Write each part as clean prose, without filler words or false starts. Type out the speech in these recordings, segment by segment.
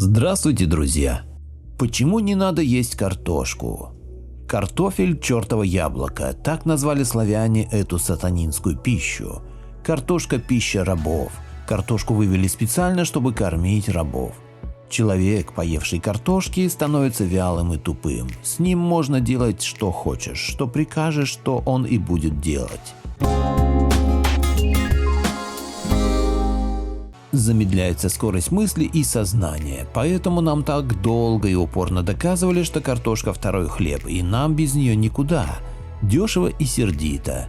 Здравствуйте, друзья! Почему не надо есть картошку? Картофель – чертово яблоко, так назвали славяне эту сатанинскую пищу. Картошка – пища рабов. Картошку вывели специально, чтобы кормить рабов. Человек, поевший картошки, становится вялым и тупым. С ним можно делать что хочешь, что прикажешь, то он и будет делать. Замедляется скорость мысли и сознания, поэтому нам так долго и упорно доказывали, что картошка второй хлеб, и нам без нее никуда. Дешево и сердито.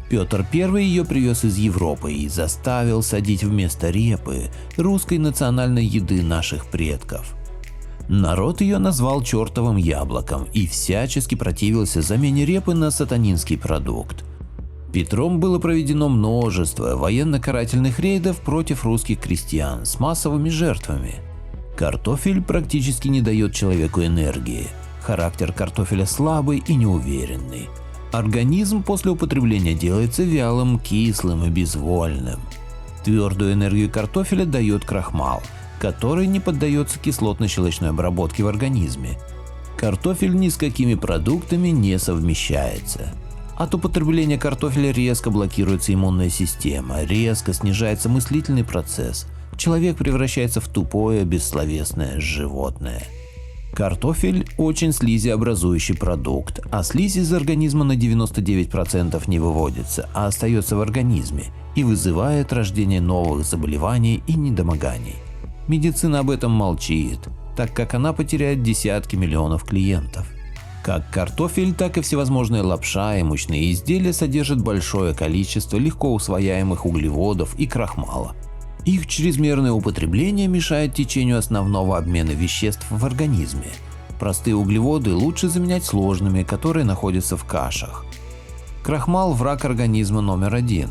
Петр I ее привез из Европы и заставил садить вместо репы русской национальной еды наших предков. Народ ее назвал чертовым яблоком и всячески противился замене репы на сатанинский продукт. Петром было проведено множество военно-карательных рейдов против русских крестьян с массовыми жертвами. Картофель практически не дает человеку энергии. Характер картофеля слабый и неуверенный. Организм после употребления делается вялым, кислым и безвольным. Твердую энергию картофеля дает крахмал, который не поддается кислотно-щелочной обработке в организме. Картофель ни с какими продуктами не совмещается. От употребления картофеля резко блокируется иммунная система, резко снижается мыслительный процесс. Человек превращается в тупое, бессловесное животное. Картофель – очень слизеобразующий продукт, а слизь из организма на 99% не выводится, а остается в организме и вызывает рождение новых заболеваний и недомоганий. Медицина об этом молчит, так как она потеряет десятки миллионов клиентов. Как картофель, так и всевозможные лапша и мучные изделия содержат большое количество легко усвояемых углеводов и крахмала. Их чрезмерное употребление мешает течению основного обмена веществ в организме. Простые углеводы лучше заменять сложными, которые находятся в кашах. Крахмал – враг организма номер один.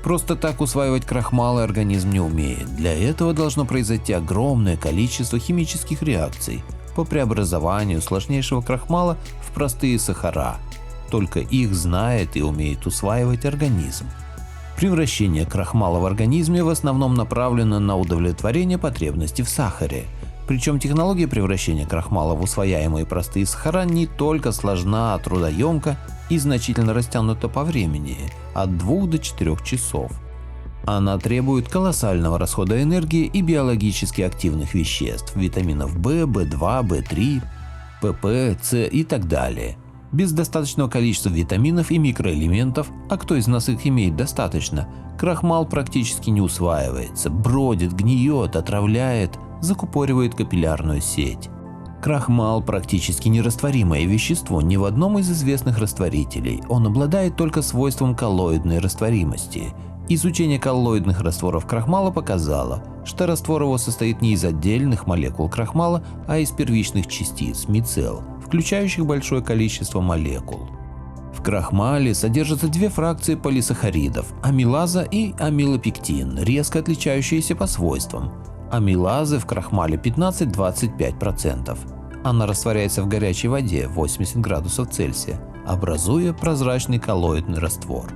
Просто так усваивать крахмал организм не умеет. Для этого должно произойти огромное количество химических реакций по преобразованию сложнейшего крахмала в простые сахара. Только их знает и умеет усваивать организм. Превращение крахмала в организме в основном направлено на удовлетворение потребностей в сахаре. Причем технология превращения крахмала в усвояемые простые сахара не только сложна, трудоемка и значительно растянута по времени – от 2 до 4 часов. Она требует колоссального расхода энергии и биологически активных веществ – витаминов В, В2, В3, ПП, С и так далее. Без достаточного количества витаминов и микроэлементов, а кто из нас их имеет достаточно, крахмал практически не усваивается, бродит, гниет, отравляет, закупоривает капиллярную сеть. Крахмал практически нерастворимое вещество ни в одном из известных растворителей, он обладает только свойством коллоидной растворимости. Изучение коллоидных растворов крахмала показало, что раствор его состоит не из отдельных молекул крахмала, а из первичных частиц – мицел, включающих большое количество молекул. В крахмале содержатся две фракции полисахаридов – амилаза и амилопектин, резко отличающиеся по свойствам. Амилазы в крахмале 15–25%. Она растворяется в горячей воде 80 градусов Цельсия, образуя прозрачный коллоидный раствор.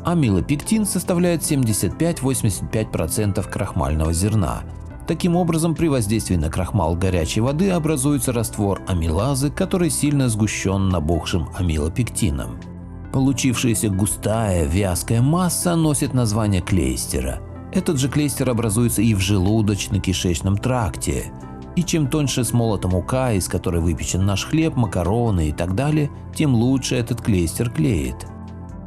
Амилопектин составляет 75–85% крахмального зерна. Таким образом, при воздействии на крахмал горячей воды образуется раствор амилазы, который сильно сгущен набухшим амилопектином. Получившаяся густая, вязкая масса носит название клейстера. Этот же клейстер образуется и в желудочно-кишечном тракте. И чем тоньше смолота мука, из которой выпечен наш хлеб, макароны и так далее, тем лучше этот клейстер клеит.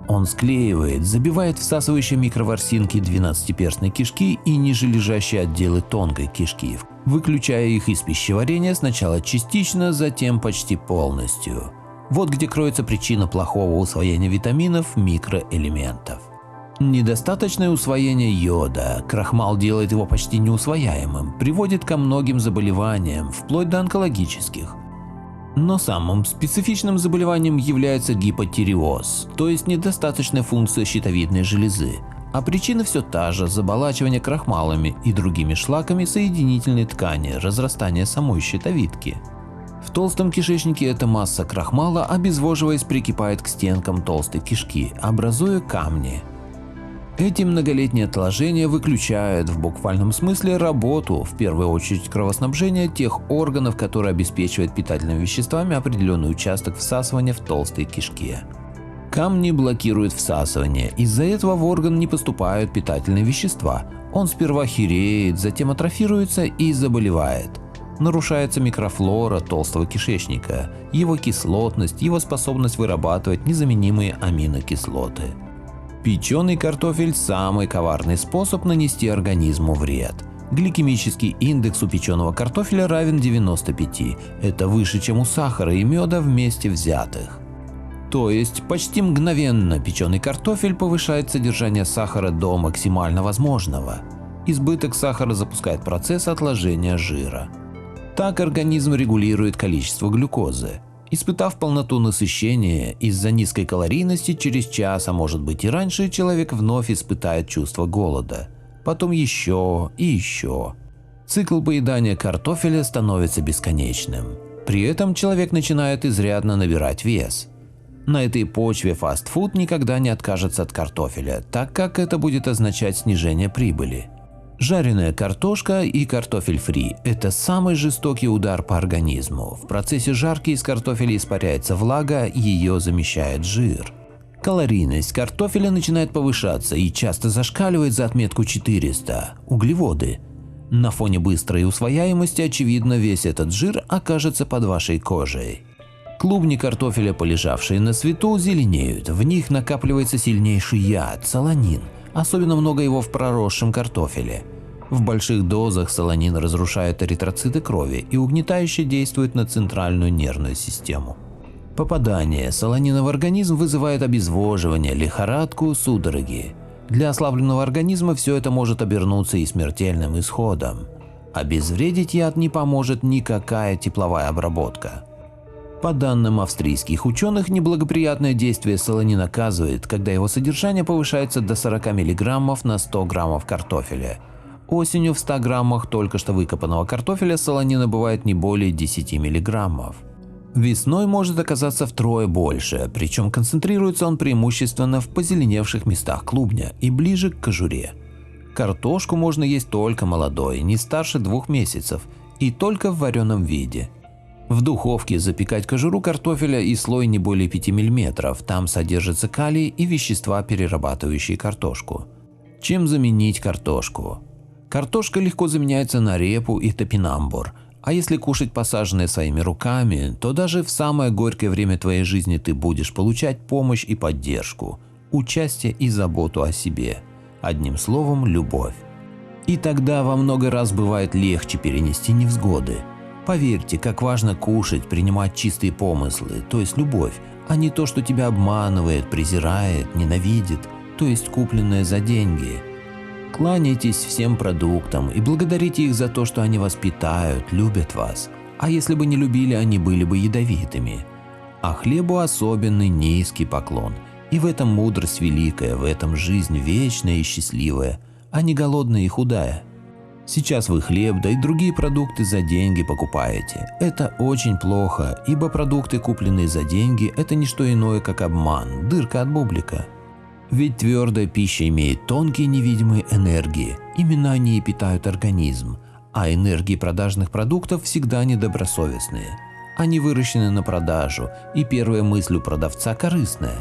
Он склеивает, забивает всасывающие микроворсинки двенадцатиперстной кишки и нижележащие отделы тонкой кишки, выключая их из пищеварения сначала частично, затем почти полностью. Вот где кроется причина плохого усвоения витаминов, микроэлементов. Недостаточное усвоение йода, крахмал делает его почти неусвояемым, приводит ко многим заболеваниям, вплоть до онкологических. Но самым специфичным заболеванием является гипотиреоз, то есть недостаточная функция щитовидной железы, а причина все та же – заболачивание крахмалами и другими шлаками соединительной ткани, разрастание самой щитовидки. В толстом кишечнике эта масса крахмала, обезвоживаясь, прикипает к стенкам толстой кишки, образуя камни. Эти многолетние отложения выключают в буквальном смысле работу, в первую очередь кровоснабжения тех органов, которые обеспечивают питательными веществами определенный участок всасывания в толстой кишке. Камни блокируют всасывание, из-за этого в орган не поступают питательные вещества. Он сперва хереет, затем атрофируется и заболевает. Нарушается микрофлора толстого кишечника, его кислотность, его способность вырабатывать незаменимые аминокислоты. Печеный картофель – самый коварный способ нанести организму вред. Гликемический индекс у печеного картофеля равен 95, это выше, чем у сахара и меда вместе взятых. То есть почти мгновенно печеный картофель повышает содержание сахара до максимально возможного. Избыток сахара запускает процесс отложения жира. Так организм регулирует количество глюкозы. Испытав полноту насыщения, из-за низкой калорийности через час, а может быть и раньше, человек вновь испытает чувство голода. Потом еще и еще. Цикл поедания картофеля становится бесконечным. При этом человек начинает изрядно набирать вес. На этой почве фастфуд никогда не откажется от картофеля, так как это будет означать снижение прибыли. Жареная картошка и картофель фри – это самый жестокий удар по организму. В процессе жарки из картофеля испаряется влага, ее замещает жир. Калорийность картофеля начинает повышаться и часто зашкаливает за отметку 400 – углеводы. На фоне быстрой усвояемости, очевидно, весь этот жир окажется под вашей кожей. Клубни картофеля, полежавшие на свету, зеленеют, в них накапливается сильнейший яд – солонин. Особенно много его в проросшем картофеле. В больших дозах солонин разрушает эритроциты крови и угнетающе действует на центральную нервную систему. Попадание солонина в организм вызывает обезвоживание, лихорадку, судороги. Для ослабленного организма все это может обернуться и смертельным исходом. Обезвредить яд не поможет никакая тепловая обработка. По данным австрийских ученых, неблагоприятное действие солонина оказывает, когда его содержание повышается до 40 мг на 100 граммов картофеля. Осенью в 100 граммах только что выкопанного картофеля солонина бывает не более 10 мг. Весной может оказаться втрое больше, причем концентрируется он преимущественно в позеленевших местах клубня и ближе к кожуре. Картошку можно есть только молодой, не старше 2 месяцев и только в вареном виде. В духовке запекать кожуру картофеля и слой не более 5 мм, там содержится калий и вещества, перерабатывающие картошку. Чем заменить картошку? Картошка легко заменяется на репу и топинамбур, а если кушать посаженное своими руками, то даже в самое горькое время твоей жизни ты будешь получать помощь и поддержку, участие и заботу о себе. Одним словом, любовь. И тогда во много раз бывает легче перенести невзгоды. Поверьте, как важно кушать, принимать чистые помыслы, то есть любовь, а не то, что тебя обманывает, презирает, ненавидит, то есть купленное за деньги. Кланяйтесь всем продуктам и благодарите их за то, что они вас питают, любят вас. А если бы не любили, они были бы ядовитыми. А хлебу особенный низкий поклон. И в этом мудрость великая, в этом жизнь вечная и счастливая, а не голодная и худая. Сейчас вы хлеб, да и другие продукты за деньги покупаете. Это очень плохо, ибо продукты, купленные за деньги, это не что иное, как обман, дырка от бублика. Ведь твердая пища имеет тонкие невидимые энергии, именно они и питают организм, а энергии продажных продуктов всегда недобросовестные. Они выращены на продажу, и первая мысль у продавца корыстная.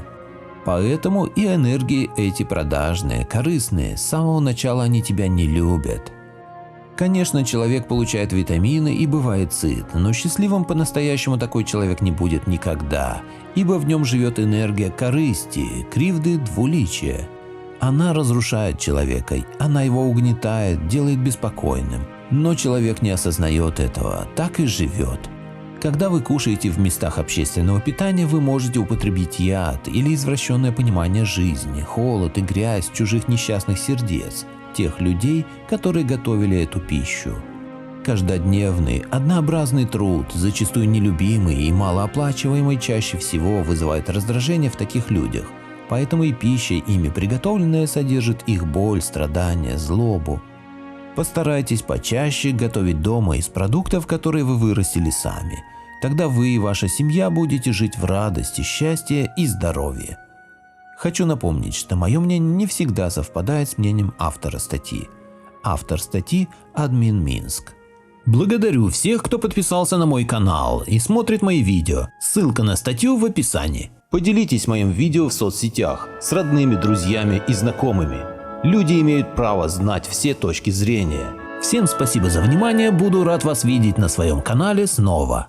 Поэтому и энергии эти продажные, корыстные, с самого начала они тебя не любят. Конечно, человек получает витамины и бывает сыт, но счастливым по-настоящему такой человек не будет никогда, ибо в нем живет энергия корысти, кривды, двуличия. Она разрушает человека, она его угнетает, делает беспокойным, но человек не осознает этого, так и живет. Когда вы кушаете в местах общественного питания, вы можете употребить яд или извращенное понимание жизни, холод и грязь чужих несчастных сердец, тех людей, которые готовили эту пищу. Каждодневный, однообразный труд, зачастую нелюбимый и малооплачиваемый, чаще всего вызывает раздражение в таких людях, поэтому и пища, ими приготовленная, содержит их боль, страдания, злобу. Постарайтесь почаще готовить дома из продуктов, которые вы вырастили сами. Тогда вы и ваша семья будете жить в радости, счастье и здоровье. Хочу напомнить, что мое мнение не всегда совпадает с мнением автора статьи. Автор статьи – админ Минск. Благодарю всех, кто подписался на мой канал и смотрит мои видео. Ссылка на статью в описании. Поделитесь моим видео в соцсетях с родными, друзьями и знакомыми. Люди имеют право знать все точки зрения. Всем спасибо за внимание, буду рад вас видеть на своем канале снова.